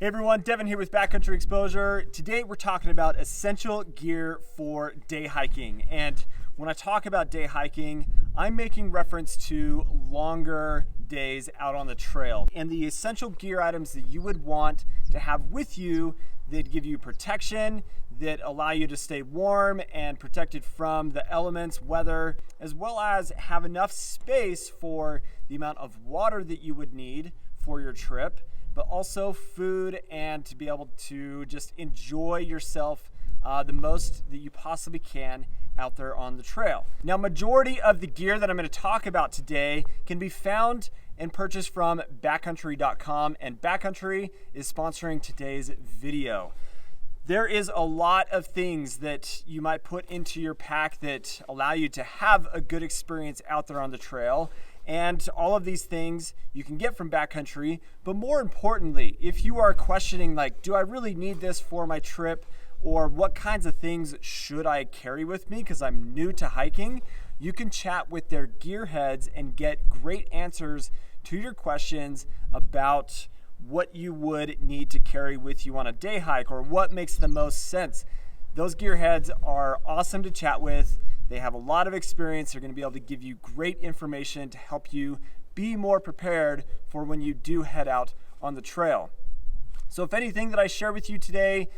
Hey everyone, Devin here with Backcountry Exposure. Today we're talking about essential gear for day hiking. And when I talk about day hiking, I'm making reference to longer days out on the trail. And the essential gear items that you would want to have with you that give you protection, that allow you to stay warm and protected from the elements, weather, as well as have enough space for the amount of water that you would need for your trip, but also food, and to be able to just enjoy yourself the most that you possibly can out there on the trail. Now, majority of the gear that I'm going to talk about today can be found and purchased from backcountry.com, and Backcountry is sponsoring today's video. There is a lot of things that you might put into your pack that allow you to have a good experience out there on the trail. And all of these things you can get from Backcountry. But more importantly, if you are questioning, like, do I really need this for my trip? Or what kinds of things should I carry with me because I'm new to hiking? You can chat with their gearheads and get great answers to your questions about what you would need to carry with you on a day hike, or what makes the most sense. Those gearheads are awesome to chat with. They have a lot of experience. They're going to be able to give you great information to help you be more prepared for when you do head out on the trail. So if anything that I share with you today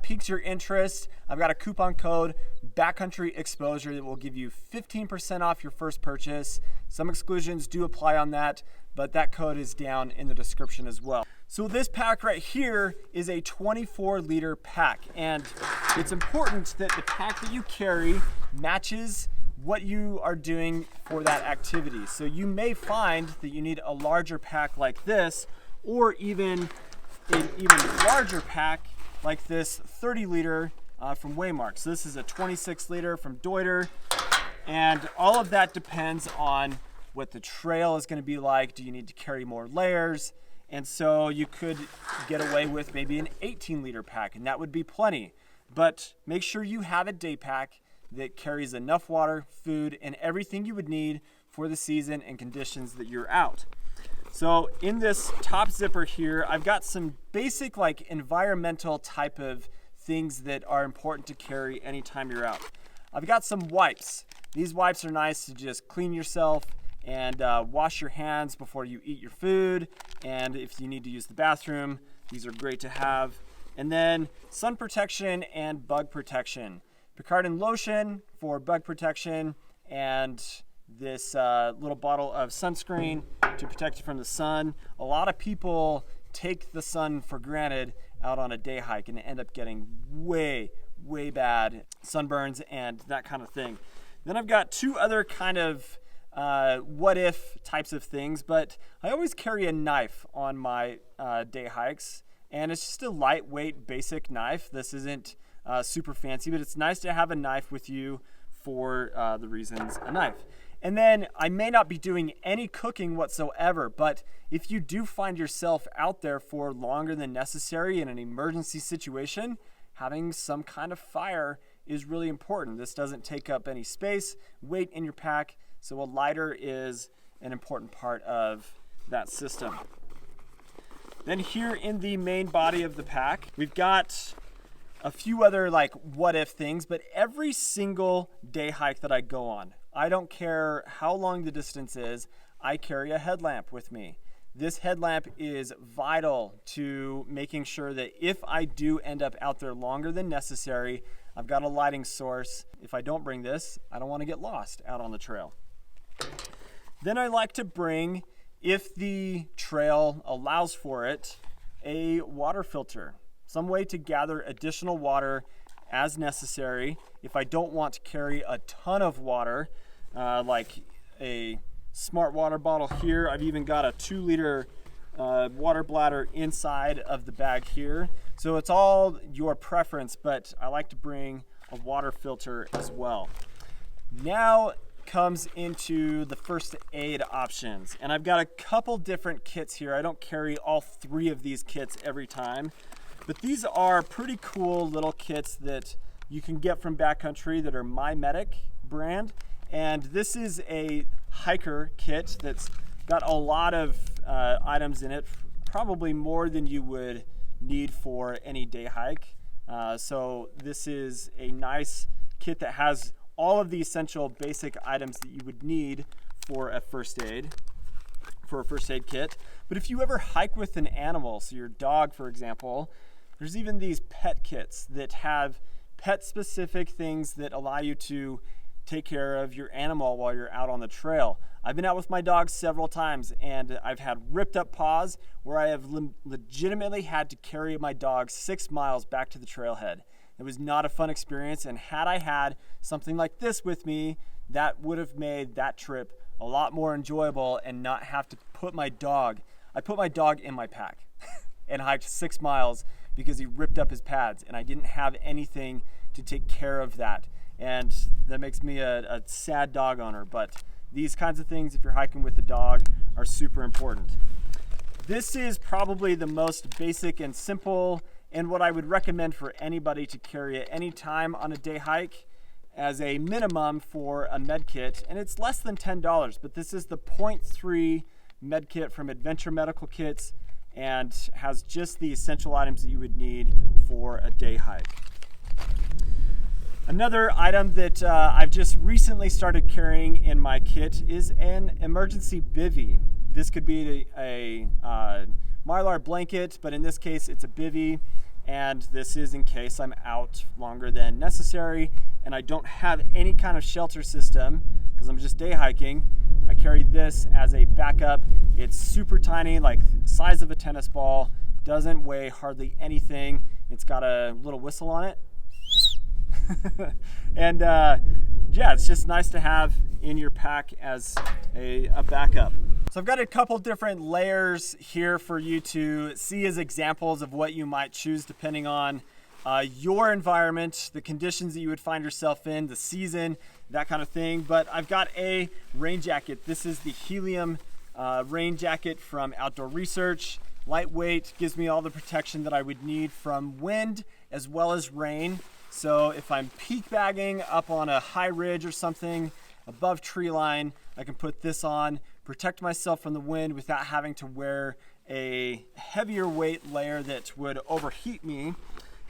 piques your interest, I've got a coupon code, Backcountry Exposure, that will give you 15% off your first purchase. Some exclusions do apply on that, but that code is down in the description as well. So this pack right here is a 24-liter pack, and it's important that the pack that you carry matches what you are doing for that activity. So you may find that you need a larger pack like this, or even an even larger pack like this 30-liter from Waymark. So this is a 26-liter from Deuter, and all of that depends on what the trail is going to be like. Do you need to carry more layers? And so you could get away with maybe an 18-liter pack, and that would be plenty. But make sure you have a day pack that carries enough water, food, and everything you would need for the season and conditions that you're out. So in this top zipper here, I've got some basic like environmental type of things that are important to carry anytime you're out. I've got some wipes. These wipes are nice to just clean yourself and wash your hands before you eat your food. And if you need to use the bathroom, these are great to have. And then sun protection and bug protection. Picardin lotion for bug protection, and this little bottle of sunscreen to protect you from the sun. A lot of people take the sun for granted out on a day hike and end up getting way bad sunburns and that kind of thing. Then I've got two other kind of what if types of things, but I always carry a knife on my day hikes, and it's just a lightweight basic knife. This isn't super fancy, but it's nice to have a knife with you for the reasons a knife. And then I may not be doing any cooking whatsoever, but if you do find yourself out there for longer than necessary in an emergency situation, having some kind of fire is really important. This doesn't take up any space, weight in your pack, so a lighter is an important part of that system. Then here in the main body of the pack, we've got a few other like what if things, but every single day hike that I go on, I don't care how long the distance is, I carry a headlamp with me. This headlamp is vital to making sure that if I do end up out there longer than necessary, I've got a lighting source. If I don't bring this, I don't want to get lost out on the trail. Then I like to bring, if the trail allows for it, a water filter. Some way to gather additional water as necessary. If I don't want to carry a ton of water, like a smart water bottle here. I've even got a 2-liter water bladder inside of the bag here. So it's all your preference, but I like to bring a water filter as well. Now comes into the first aid options, and I've got a couple different kits here. I don't carry all 3 of these kits every time, but these are pretty cool little kits that you can get from Backcountry that are My Medic brand. And this is a hiker kit that's got a lot of items in it, probably more than you would need for any day hike. So this is a nice kit that has all of the essential basic items that you would need for a first aid kit. But if you ever hike with an animal, so your dog, for example, there's even these pet kits that have pet-specific things that allow you to take care of your animal while you're out on the trail. I've been out with my dog several times, and I've had ripped up paws where I have legitimately had to carry my dog 6 miles back to the trailhead. It was not a fun experience, and had I had something like this with me, that would have made that trip a lot more enjoyable and not have to put my dog. I put my dog in my pack and hiked 6 miles because he ripped up his pads, and I didn't have anything to take care of that. And that makes me a sad dog owner, but these kinds of things, if you're hiking with a dog, are super important. This is probably the most basic and simple, and what I would recommend for anybody to carry at any time on a day hike as a minimum for a med kit, and it's less than $10, but this is the 0.3 med kit from Adventure Medical Kits, and has just the essential items that you would need for a day hike. Another item that I've just recently started carrying in my kit is an emergency bivvy. This could be a Mylar blanket, but in this case it's a bivvy, and this is in case I'm out longer than necessary and I don't have any kind of shelter system because I'm just day hiking. I carry this as a backup. It's super tiny, like size of a tennis ball, doesn't weigh hardly anything. It's got a little whistle on it. And yeah, it's just nice to have in your pack as a backup. So I've got a couple different layers here for you to see as examples of what you might choose depending on your environment, the conditions that you would find yourself in, the season, that kind of thing. But I've got a rain jacket. This is the Helium rain jacket from Outdoor Research. Lightweight, gives me all the protection that I would need from wind as well as rain. So if I'm peak bagging up on a high ridge or something above tree line, I can put this on, protect myself from the wind without having to wear a heavier weight layer that would overheat me.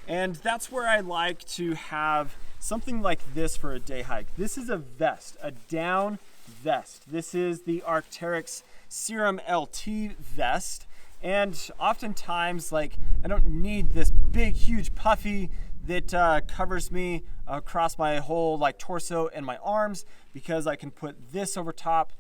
And that's where I like to have something like this for a day hike. This is a vest, a down vest. This is the Arc'teryx Serum LT vest. And oftentimes, like, I don't need this big, huge puffy that covers me across my whole torso and my arms, because I can put this over top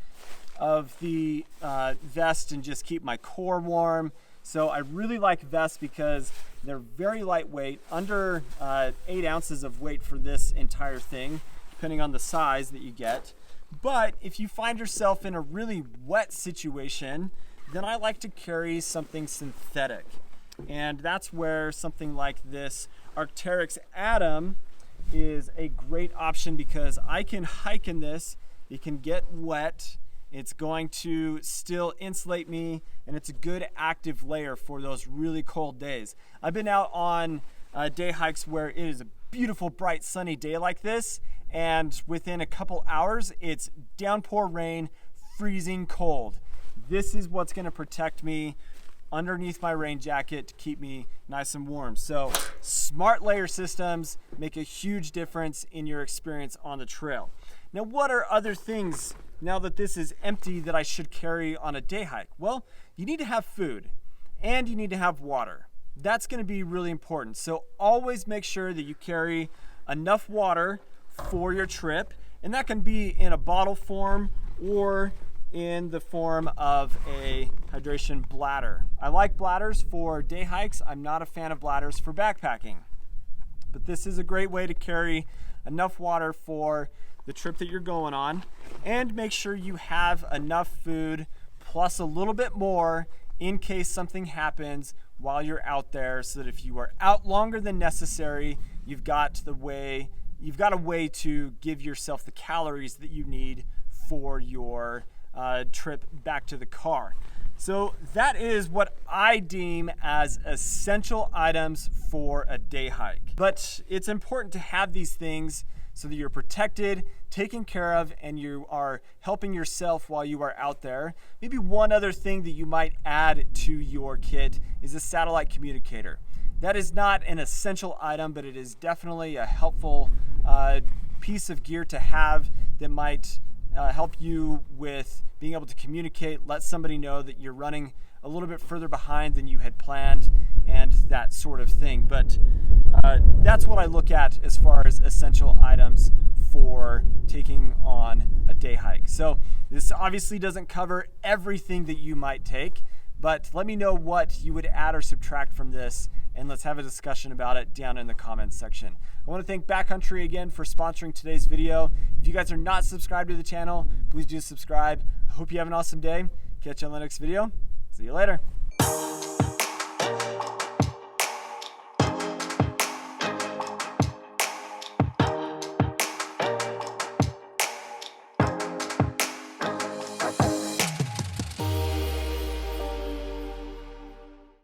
of the vest and just keep my core warm. So I really like vests because they're very lightweight, under 8 ounces of weight for this entire thing, depending on the size that you get. But if you find yourself in a really wet situation, then I like to carry something synthetic. And that's where something like this Arc'teryx Atom is a great option, because I can hike in this, it can get wet, it's going to still insulate me, and it's a good active layer for those really cold days. I've been out on day hikes where it is a beautiful, bright, sunny day like this, and within a couple hours, it's downpour rain, freezing cold. This is what's going to protect me underneath my rain jacket to keep me nice and warm. So smart layer systems make a huge difference in your experience on the trail. Now, what are other things, now that this is empty, that I should carry on a day hike? Well, you need to have food and you need to have water. That's going to be really important. So always make sure that you carry enough water for your trip, and that can be in a bottle form or in the form of a hydration bladder. I like bladders for day hikes. I'm not a fan of bladders for backpacking. But this is a great way to carry enough water for the trip that you're going on, and make sure you have enough food plus a little bit more in case something happens while you're out there, so that if you are out longer than necessary, you've got a way to give yourself the calories that you need for your trip back to the car. So that is what I deem as essential items for a day hike. But it's important to have these things so that you're protected, taken care of, and you are helping yourself while you are out there. Maybe one other thing that you might add to your kit is a satellite communicator. That is not an essential item, but it is definitely a helpful piece of gear to have that might help you with being able to communicate, let somebody know that you're running a little bit further behind than you had planned, and that sort of thing. But that's what I look at as far as essential items for taking on a day hike. So this obviously doesn't cover everything that you might take, but let me know what you would add or subtract from this, and let's have a discussion about it down in the comments section. I want to thank Backcountry again for sponsoring today's video. If you guys are not subscribed to the channel, please do subscribe. I hope you have an awesome day. Catch you on the next video. See you later.